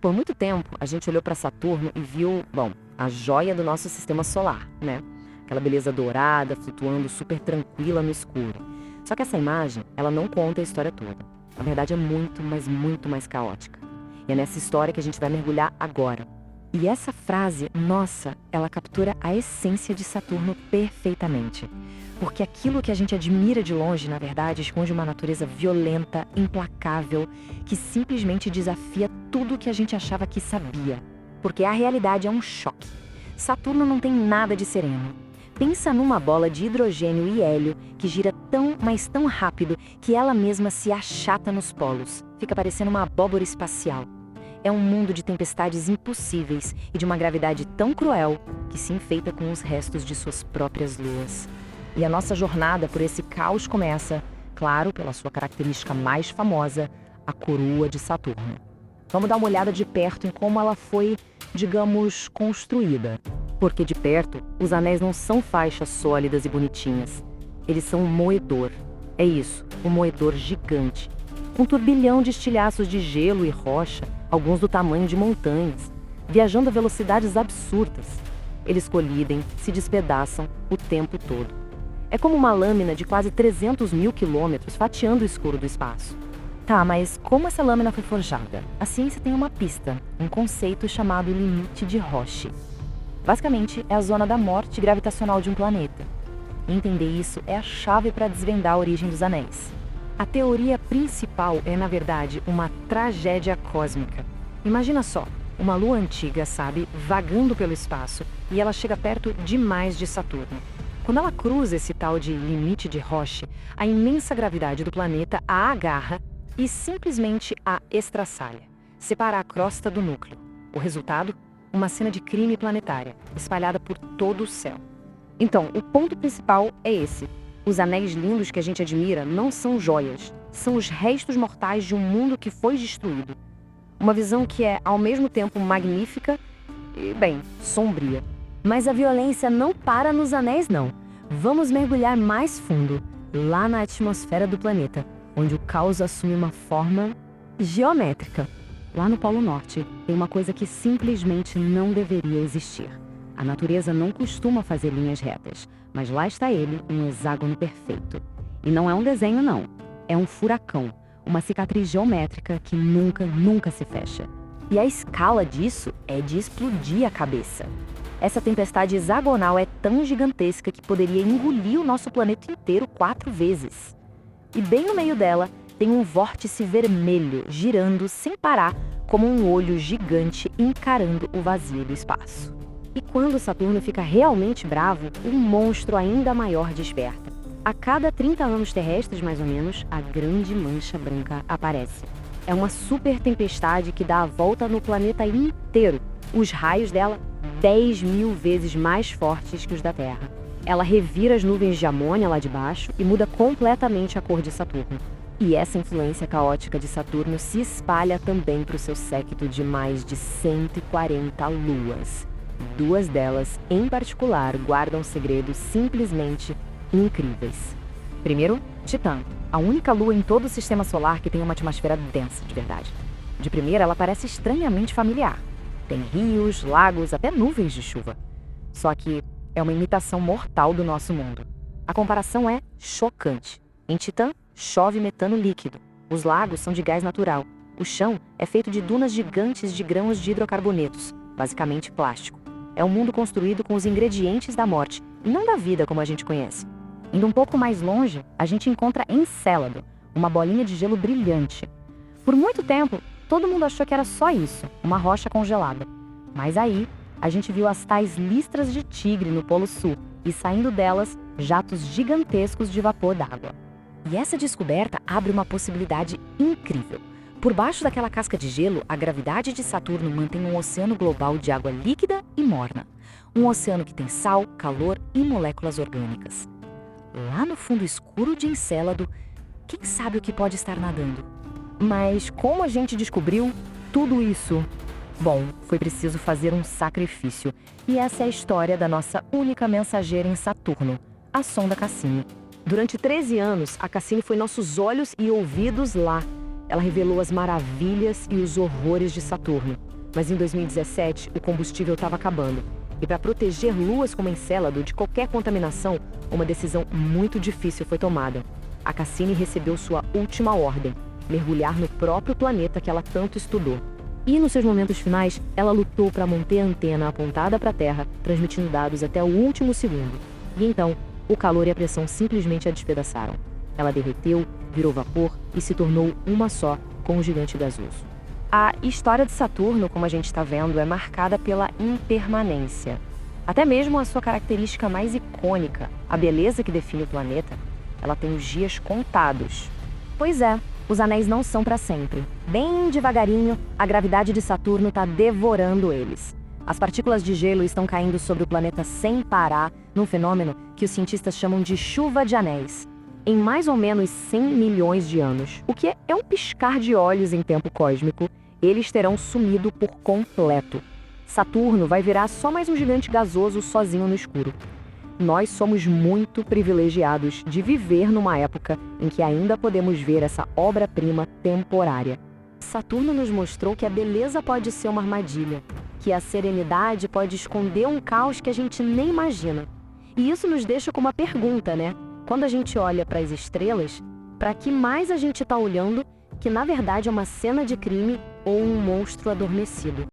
Por muito tempo, a gente olhou para Saturno e viu, bom, a joia do nosso sistema solar, né? Aquela beleza dourada, flutuando super tranquila no escuro. Só que essa imagem, ela não conta a história toda. Na verdade, é muito, mas muito mais caótica. E é nessa história que a gente vai mergulhar agora. E essa frase, nossa, ela captura a essência de Saturno perfeitamente. Porque aquilo que a gente admira de longe, na verdade, esconde uma natureza violenta, implacável, que simplesmente desafia tudo que a gente achava que sabia. Porque a realidade é um choque. Saturno não tem nada de sereno. Pensa numa bola de hidrogênio e hélio que gira tão, mas tão rápido que ela mesma se achata nos polos. Fica parecendo uma abóbora espacial. É um mundo de tempestades impossíveis e de uma gravidade tão cruel que se enfeita com os restos de suas próprias luas. E a nossa jornada por esse caos começa, claro, pela sua característica mais famosa, a coroa de Saturno. Vamos dar uma olhada de perto em como ela foi, digamos, construída. Porque de perto, os anéis não são faixas sólidas e bonitinhas. Eles são um moedor. É isso, um moedor gigante. Um turbilhão de estilhaços de gelo e rocha, alguns do tamanho de montanhas, viajando a velocidades absurdas. Eles colidem, se despedaçam o tempo todo. É como uma lâmina de quase 300 mil quilômetros fatiando o escuro do espaço. Tá, mas como essa lâmina foi forjada? A ciência tem uma pista, um conceito chamado limite de Roche. Basicamente, é a zona da morte gravitacional de um planeta. E entender isso é a chave para desvendar a origem dos anéis. A teoria principal é, na verdade, uma tragédia cósmica. Imagina só, uma lua antiga, sabe, vagando pelo espaço, e ela chega perto demais de Saturno. Quando ela cruza esse tal de limite de Roche, a imensa gravidade do planeta a agarra e simplesmente a estraçalha, separa a crosta do núcleo. O resultado? Uma cena de crime planetária, espalhada por todo o céu. Então, o ponto principal é esse. Os anéis lindos que a gente admira não são joias, são os restos mortais de um mundo que foi destruído. Uma visão que é, ao mesmo tempo, magnífica e, bem, sombria. Mas a violência não para nos anéis, não. Vamos mergulhar mais fundo, lá na atmosfera do planeta, onde o caos assume uma forma geométrica. Lá no Polo Norte, tem uma coisa que simplesmente não deveria existir. A natureza não costuma fazer linhas retas, mas lá está ele, um hexágono perfeito. E não é um desenho, não. É um furacão, uma cicatriz geométrica que nunca se fecha. E a escala disso é de explodir a cabeça. Essa tempestade hexagonal é tão gigantesca que poderia engolir o nosso planeta inteiro 4 vezes. E bem no meio dela, tem um vórtice vermelho girando sem parar, como um olho gigante encarando o vazio do espaço. E quando Saturno fica realmente bravo, um monstro ainda maior desperta. A cada 30 anos terrestres, mais ou menos, a grande mancha branca aparece. É uma super tempestade que dá a volta no planeta inteiro. Os raios dela, 10 mil vezes mais fortes que os da Terra. Ela revira as nuvens de amônia lá de baixo e muda completamente a cor de Saturno. E essa influência caótica de Saturno se espalha também para o seu séquito de mais de 140 luas. 2 delas, em particular, guardam segredos simplesmente incríveis. Primeiro, Titã, a única lua em todo o sistema solar que tem uma atmosfera densa, de verdade. De primeira, ela parece estranhamente familiar. Tem rios, lagos, até nuvens de chuva. Só que é uma imitação mortal do nosso mundo. A comparação é chocante. Em Titã, chove metano líquido. Os lagos são de gás natural. O chão é feito de dunas gigantes de grãos de hidrocarbonetos, basicamente plástico. É um mundo construído com os ingredientes da morte, e não da vida como a gente conhece. Indo um pouco mais longe, a gente encontra Encélado, uma bolinha de gelo brilhante. Por muito tempo, todo mundo achou que era só isso, uma rocha congelada. Mas aí, a gente viu as tais listras de tigre no Polo Sul, e saindo delas, jatos gigantescos de vapor d'água. E essa descoberta abre uma possibilidade incrível. Por baixo daquela casca de gelo, a gravidade de Saturno mantém um oceano global de água líquida e morna. Um oceano que tem sal, calor e moléculas orgânicas. Lá no fundo escuro de Encélado, quem sabe o que pode estar nadando? Mas como a gente descobriu tudo isso? Bom, foi preciso fazer um sacrifício. E essa é a história da nossa única mensageira em Saturno, a sonda Cassini. Durante 13 anos, a Cassini foi nossos olhos e ouvidos lá. Ela revelou as maravilhas e os horrores de Saturno. Mas em 2017, o combustível estava acabando. E para proteger luas como Encélado de qualquer contaminação, uma decisão muito difícil foi tomada. A Cassini recebeu sua última ordem: mergulhar no próprio planeta que ela tanto estudou. E nos seus momentos finais, ela lutou para manter a antena apontada para a Terra, transmitindo dados até o último segundo. E então, o calor e a pressão simplesmente a despedaçaram. Ela derreteu, virou vapor e se tornou uma só com o gigante gasoso. A história de Saturno, como a gente está vendo, é marcada pela impermanência. Até mesmo a sua característica mais icônica, a beleza que define o planeta, ela tem os dias contados. Pois é, os anéis não são para sempre. Bem devagarinho, a gravidade de Saturno está devorando eles. As partículas de gelo estão caindo sobre o planeta sem parar, num fenômeno que os cientistas chamam de chuva de anéis. Em mais ou menos 100 milhões de anos, o que é um piscar de olhos em tempo cósmico, eles terão sumido por completo. Saturno vai virar só mais um gigante gasoso sozinho no escuro. Nós somos muito privilegiados de viver numa época em que ainda podemos ver essa obra-prima temporária. Saturno nos mostrou que a beleza pode ser uma armadilha, que a serenidade pode esconder um caos que a gente nem imagina. E isso nos deixa com uma pergunta, né? Quando a gente olha para as estrelas, para que mais a gente está olhando que na verdade é uma cena de crime ou um monstro adormecido?